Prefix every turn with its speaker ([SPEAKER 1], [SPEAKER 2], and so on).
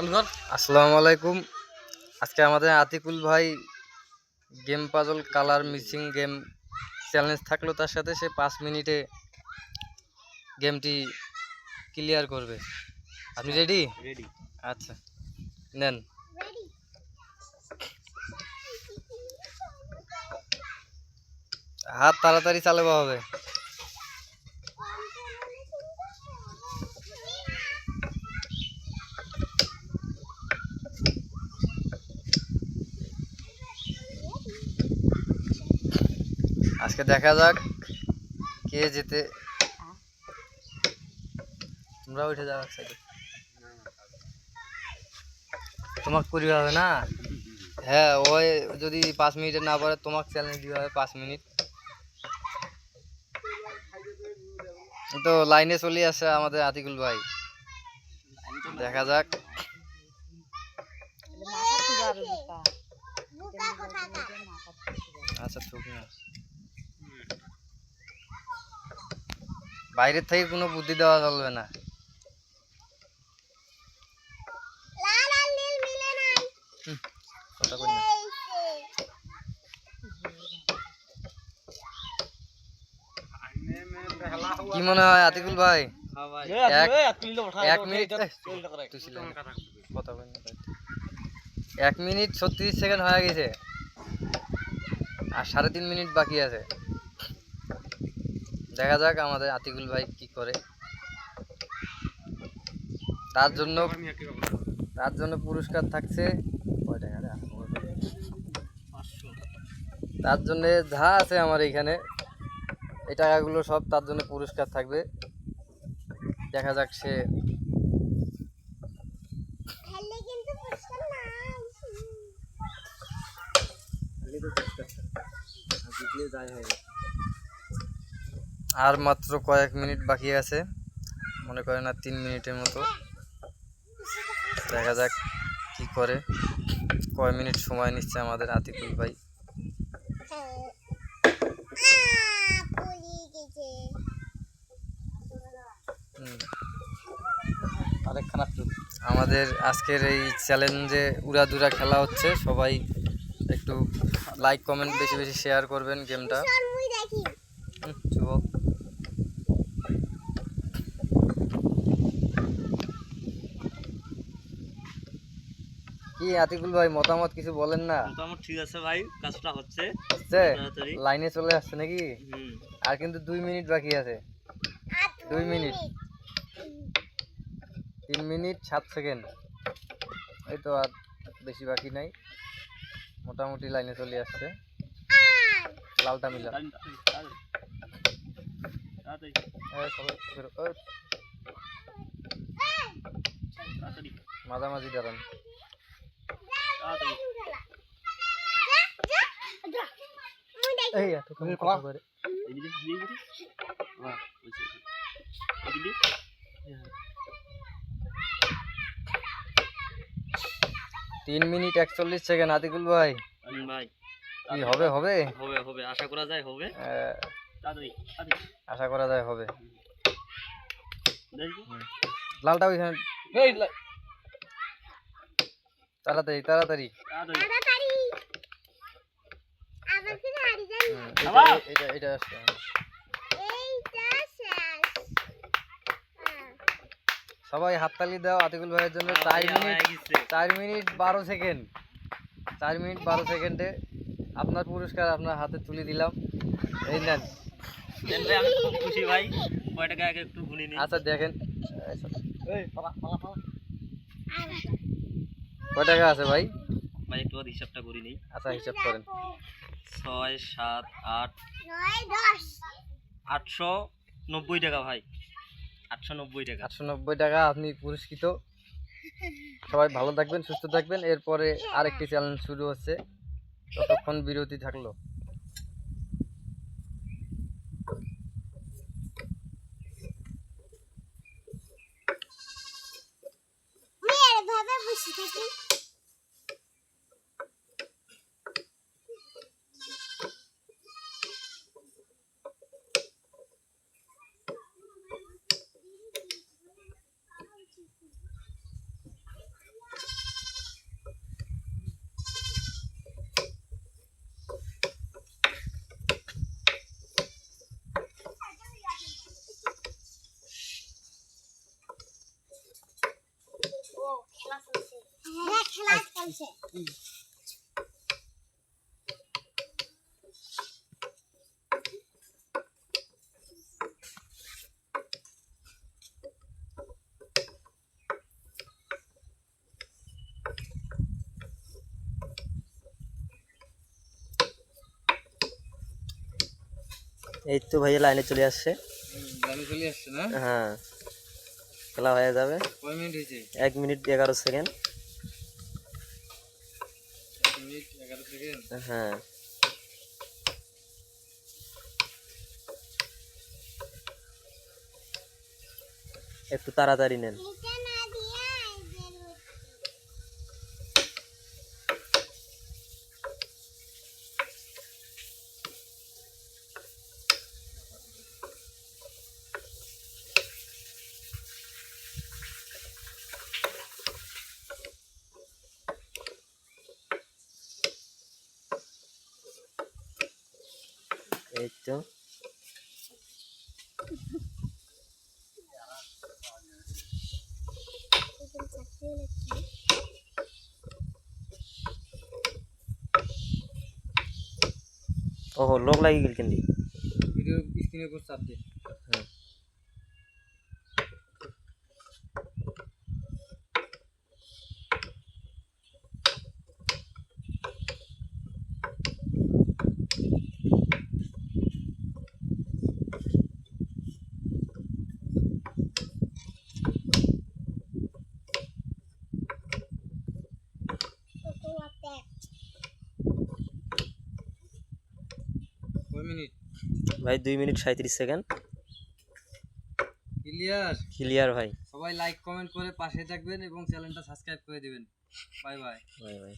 [SPEAKER 1] আসসালামু আলাইকুম। আজকে আমাদের আতিকুল ভাই game puzzle colour missing game challenge থাকলো, তার সাথে সে 5 মিনিটে গেমটি ক্লিয়ার করবে। আপনি রেডি?
[SPEAKER 2] রেডি।
[SPEAKER 1] আচ্ছা, নেন। হাত তাড়াতাড়ি চালাতে হবে। আজকে দেখা যাক কে জিতে। তোমরা উঠে যাও সাইডে, তোমাকে করিতে হবে না। হ্যাঁ, ওই যদি 5 মিনিটে না পারে তোমাকে চ্যালেঞ্জ দিতে হবে 5 মিনিট। তো লাইনে চলে আসে আমাদের আতিকুল ভাই, দেখা যাক। আচ্ছা, ঠিক না, বাইরের থেকে কোনো বুদ্ধি দেওয়া চলবে না। কথা কই না। কি মনে হয় আতিকুল ভাই? এক মিনিট 36 সেকেন্ড হয়ে গেছে আর 3.5 মিনিট বাকি আছে। দেখা যাক আমাদের আতিকুল ভাই কি করে। তার জন্য পুরস্কার থাকছে তার জন্য যা আছে আমার এখানে, এই টাকাগুলো সব তার জন্য পুরস্কার থাকবে। দেখা যাক সে আর মাত্র কয়েক মিনিট বাকি আছে, মনে করেন না 3 মিনিটের মতো। দেখা যাক কি করে, কয় মিনিট সময় নিচ্ছে আমাদের আতিকুল ভাই। আমাদের আজকের এই চ্যালেঞ্জে উড়াদুরা খেলা হচ্ছে, সবাই একটু লাইক কমেন্ট বেশি বেশি শেয়ার করবেন গেমটা। যুবক কি আতিকুল ভাই মতামত কিছু বলেন না?
[SPEAKER 2] মতামত ঠিক আছে ভাই, কাজটা হচ্ছে
[SPEAKER 1] লাইনে চলে আসছে নাকি? আর কিন্তু 2 মিনিট বাকি আছে। 2 মিনিট 3 মিনিট 7 সেকেন্ড, এই তো আর বেশি বাকি নাই, মোটামুটি লাইনে চলে আসছে। লালটা মিলা মাঝামাঝি দাঁড়ান। এই এত কথা করে 3 মিনিট 41 সেকেন্ড। আতিকুল ভাই কি হবে? হবে
[SPEAKER 2] হবে, আশা করা যায় হবে।
[SPEAKER 1] আশা করা যায় হবে। লালটা ওইখানে, তাড়াতাড়ি তাড়াতাড়ি। এটা আসছে। সবাই হাততালি দাও আতিকুল ভাইয়ের জন্য। 4 মিনিট 12 সেকেন্ড। 4 মিনিট 12 সেকেন্ডে আপনার পুরস্কার আপনার হাতে তুলে দিলাম। এই নেন।
[SPEAKER 2] আমি খুব খুশি ভাই। কয় টাকা আগে একটু গুনি নিই।
[SPEAKER 1] আচ্ছা দেখেন, কয় টাকা আছে ভাই?
[SPEAKER 2] ভাই একটু হিসাবটা করি নেই।
[SPEAKER 1] আচ্ছা, হিসাব করেন।
[SPEAKER 2] 6 7 8 9 10 890 টাকা ভাই। 890 টাকা।
[SPEAKER 1] 890 টাকা আপনি পুরস্কৃত। সবাই ভালো থাকবেন, সুস্থ থাকবেন। এরপরে আরেকটি চ্যালেঞ্জ শুরু হচ্ছে, ততক্ষণ বিরতি থাকলো।
[SPEAKER 3] খেলা চলছে।
[SPEAKER 4] এই তো ভাইয়া লাইনে চলে আসছে।
[SPEAKER 1] গাড়ি চলে আসছে না?
[SPEAKER 4] হ্যাঁ, খেলা হয়ে যাবে।
[SPEAKER 1] কয় মিনিট হয়েছে?
[SPEAKER 4] 1 মিনিট 11 সেকেন্ড।
[SPEAKER 1] 1 minute 11 second.
[SPEAKER 4] হ্যাঁ, একটু তাড়াতাড়ি নেন।
[SPEAKER 3] নিচে না দিয়া এদের হচ্ছে।
[SPEAKER 4] এই তো
[SPEAKER 3] এদের চাকরি লাগছে।
[SPEAKER 4] ওহো, লোক লাগি গেল কিন্তু।
[SPEAKER 1] ভিডিও স্ক্রিনের উপর চাপ দে।
[SPEAKER 4] হ্যাঁ,
[SPEAKER 3] কোকোয়াতে
[SPEAKER 1] কয় মিনিট?
[SPEAKER 4] ভাই 2 মিনিট 37 সেকেন্ড।
[SPEAKER 1] ক্লিয়ার?
[SPEAKER 4] ক্লিয়ার ভাই।
[SPEAKER 1] সবাই লাইক কমেন্ট করে পাশে থাকবেন এবং চ্যানেলটা সাবস্ক্রাইব করে দিবেন। Bye bye.
[SPEAKER 4] Bye bye.